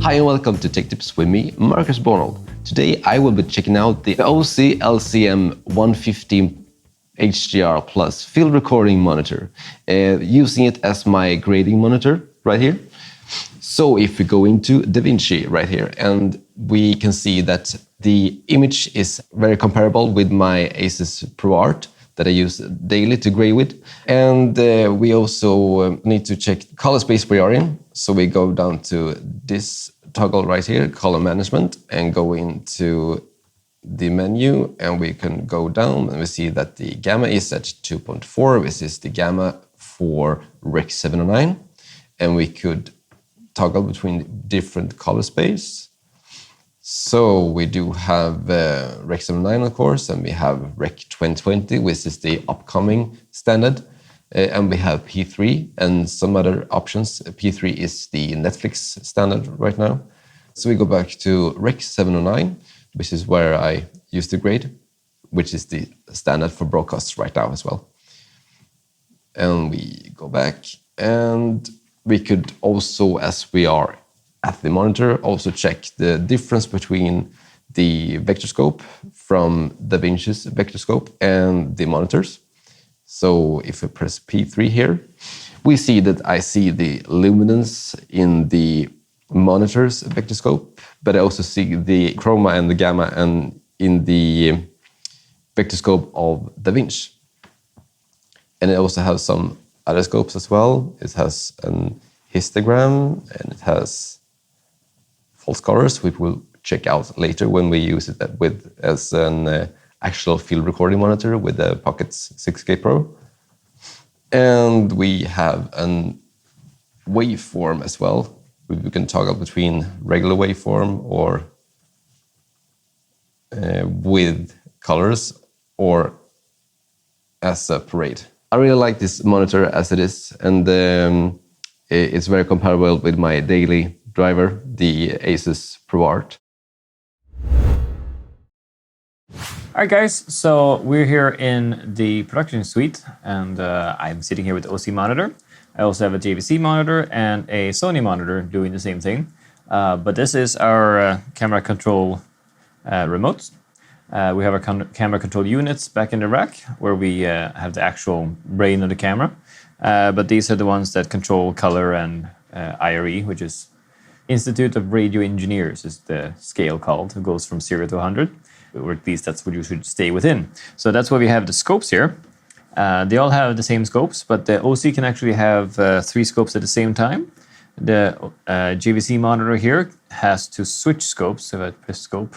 Hi and welcome to Tech Tips with me, Marcus Bornold. Today I will be checking out the OSEE LCM215-HDR Plus field recording monitor, using it as my grading monitor right here. So if we go into DaVinci right here, and we can see that the image is very comparable with my Asus ProArt that I use daily to grade with. And we also need to check the color space we are in. So we go down to this toggle right here, color management, and go into the menu, and we can go down and we see that the gamma is at 2.4. This is the gamma for Rec. 709. And we could toggle between different color space. So we do have Rec. 709, of course, and we have Rec. 2020, which is the upcoming standard. And we have P3 and some other options. P3 is the Netflix standard right now. So we go back to Rec. 709, which is where I use the grade, which is the standard for broadcasts right now as well. And we go back, and we could also, as we are at the monitor, also check the difference between the vectorscope from DaVinci's vectorscope and the monitors. So if I press P3 here, we see that I see the luminance in the monitor's vectorscope, but I also see the chroma and the gamma and in the vectorscope of DaVinci. And it also has some other scopes as well. It has an histogram and it has false colors, which we'll check out later when we use it as an actual field recording monitor with the Pocket 6K Pro. And we have a waveform as well. We can toggle between regular waveform or with colors or as a parade. I really like this monitor as it is, and it's very comparable with my daily driver, the Asus ProArt. Alright guys, so we're here in the production suite, and I'm sitting here with the OSEE monitor. I also have a JVC monitor and a Sony monitor doing the same thing. But this is our camera control remotes. We have our camera control units back in the rack where we have the actual brain of the camera. But these are the ones that control color and IRE, which is Institute of Radio Engineers is the scale called. It goes from 0 to 100, or at least that's what you should stay within. So that's why we have the scopes here. They all have the same scopes, but the OSEE can actually have 3 scopes at the same time. The JVC monitor here has to switch scopes. So if I press scope,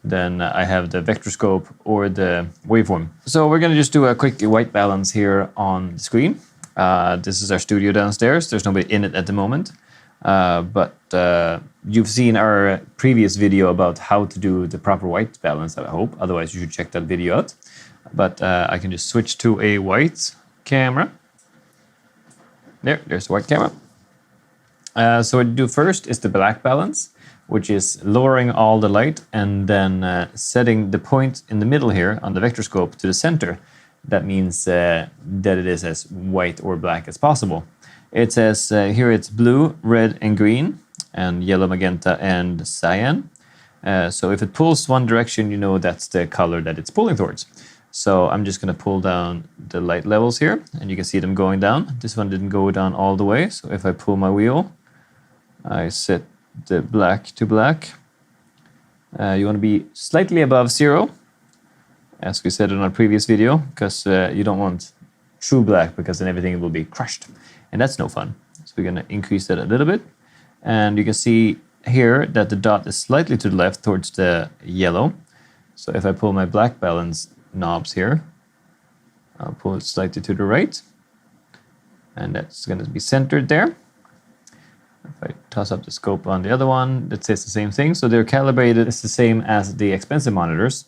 then I have the vector scope or the waveform. So we're going to just do a quick white balance here on the screen. This is our studio downstairs. There's nobody in it at the moment. But you've seen our previous video about how to do the proper white balance, I hope. Otherwise, you should check that video out. But I can just switch to a white camera. There's the white camera. So what you do first is the black balance, which is lowering all the light and then setting the point in the middle here on the vector scope to the center. That means that it is as white or black as possible. It says here it's blue, red, and green, and yellow, magenta, and cyan. So if it pulls one direction, you know that's the color that it's pulling towards. So I'm just going to pull down the light levels here, and you can see them going down. This one didn't go down all the way, so if I pull my wheel, I set the black to black. You want to be slightly above 0, as we said in our previous video, because you don't want true black, because then everything will be crushed. And that's no fun. So we're going to increase that a little bit. And you can see here that the dot is slightly to the left towards the yellow. So if I pull my black balance knobs here, I'll pull it slightly to the right. And that's going to be centered there. If I toss up the scope on the other one, that says the same thing. So they're calibrated. It's the same as the expensive monitors,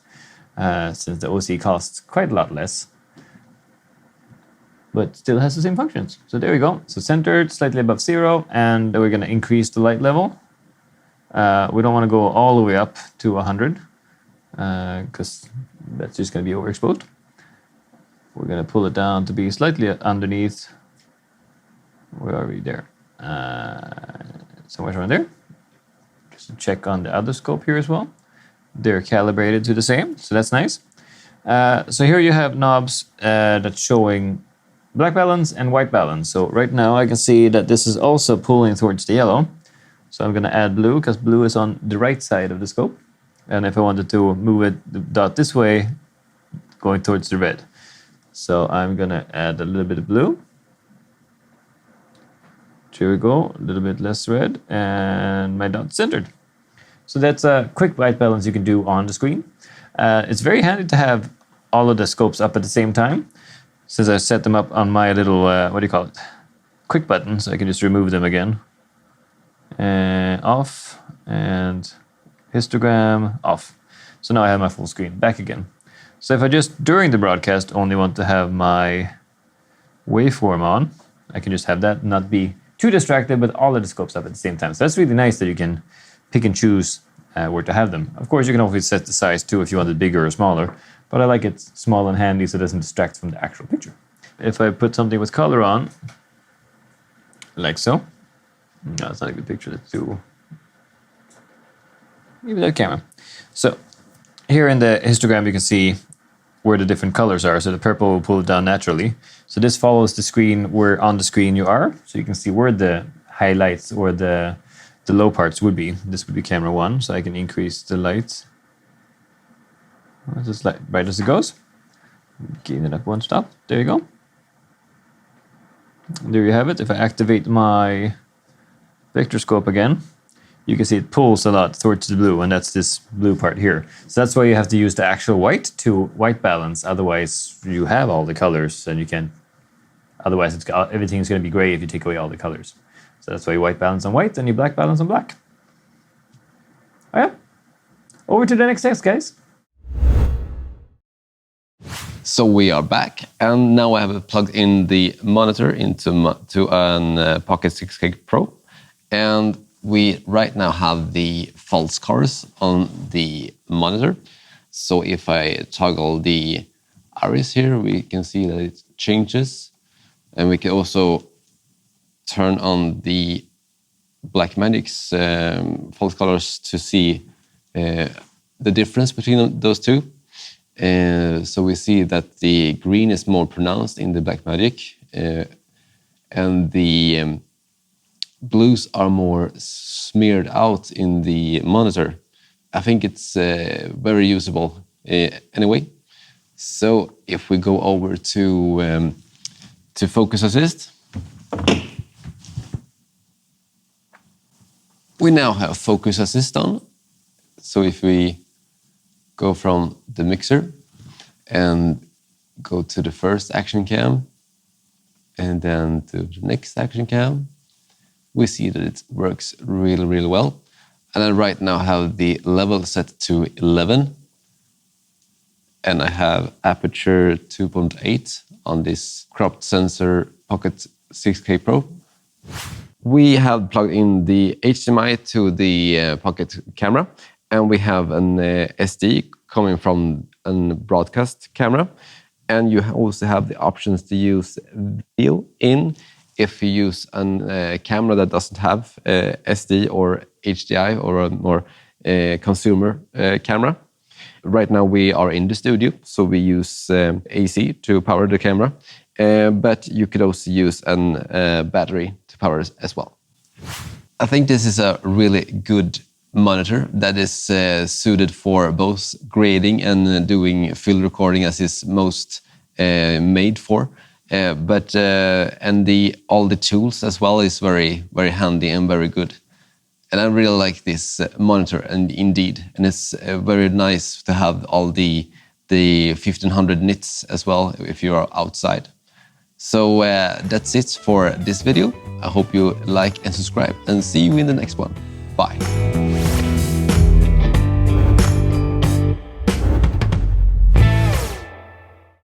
since the OSEE costs quite a lot less, but still has the same functions. So there we go. So centered, slightly above 0, and we're going to increase the light level. We don't want to go all the way up to 100, because that's just going to be overexposed. We're going to pull it down to be slightly underneath. Where are we there? Somewhere around there. So check on the other scope here as well. They're calibrated to the same, so that's nice. So here you have knobs that's showing black balance and white balance. So right now I can see that this is also pulling towards the yellow. So I'm going to add blue because blue is on the right side of the scope. And if I wanted to move it, the dot this way, going towards the red. So I'm going to add a little bit of blue. Here we go, a little bit less red, and my dot centered. So that's a quick white balance you can do on the screen. It's very handy to have all of the scopes up at the same time, since I set them up on my little, quick button, so I can just remove them again. Off, and histogram, off. So now I have my full screen back again. So if I just, during the broadcast, only want to have my waveform on, I can just have that, not be too distracted with all of the scopes up at the same time. So that's really nice that you can pick and choose where to have them. Of course, you can always set the size too if you want it bigger or smaller, but I like it small and handy so it doesn't distract from the actual picture. If I put something with color on, like so. No, it's not a good picture. Let's do maybe that camera. So here in the histogram, you can see where the different colors are. So the purple will pull it down naturally. So this follows the screen where on the screen you are. So you can see where the highlights or the low parts would be. This would be camera 1. So I can increase the lights. Just like bright as it goes. Gain it up one stop. There you go. There you have it. If I activate my vector scope again, you can see it pulls a lot towards the blue, and that's this blue part here. So that's why you have to use the actual white to white balance. Otherwise, you have all the colors, and you can't. Otherwise, everything's going to be gray if you take away all the colors. So that's why you white balance on white, and you black balance on black. Oh yeah. Over to the next text, guys. So we are back, and now I have plugged in the monitor into an Pocket 6K Pro, and we right now have the false colors on the monitor. So if I toggle the iris here, we can see that it changes, and we can also turn on the Blackmagic's false colors to see the difference between those two. So we see that the green is more pronounced in the Blackmagic, and the blues are more smeared out in the monitor. I think it's very usable anyway. So if we go over to Focus Assist, we now have Focus Assist on. So if we go from the mixer and go to the first action cam and then to the next action cam, we see that it works really, really well. And I right now have the level set to 11, and I have aperture 2.8 on this cropped sensor Pocket 6K Pro. We have plugged in the HDMI to the Pocket camera, and we have an SD coming from a broadcast camera. And you also have the options to use video in if you use a camera that doesn't have SD or HDI or a more consumer camera. Right now we are in the studio, so we use AC to power the camera, but you could also use a battery to power it as well. I think this is a really good monitor that is suited for both grading and doing field recording, as is most made for. But all the tools as well is very, very handy and very good. And I really like this monitor, and indeed, and it's very nice to have all the 1500 nits as well if you are outside. So that's it for this video. I hope you like and subscribe, and see you in the next one. Bye.